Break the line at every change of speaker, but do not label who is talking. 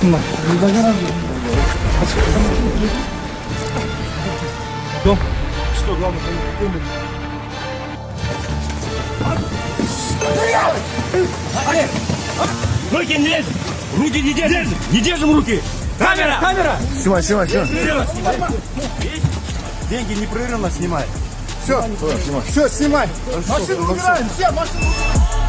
Не загораживай. Что, главное,
Руки не держим! Руки не держим! Не держим руки! Камера! Камера!
Снимай.
Деньги непрерывно снимай.
Все, снимай. Машину убираем, все, машину.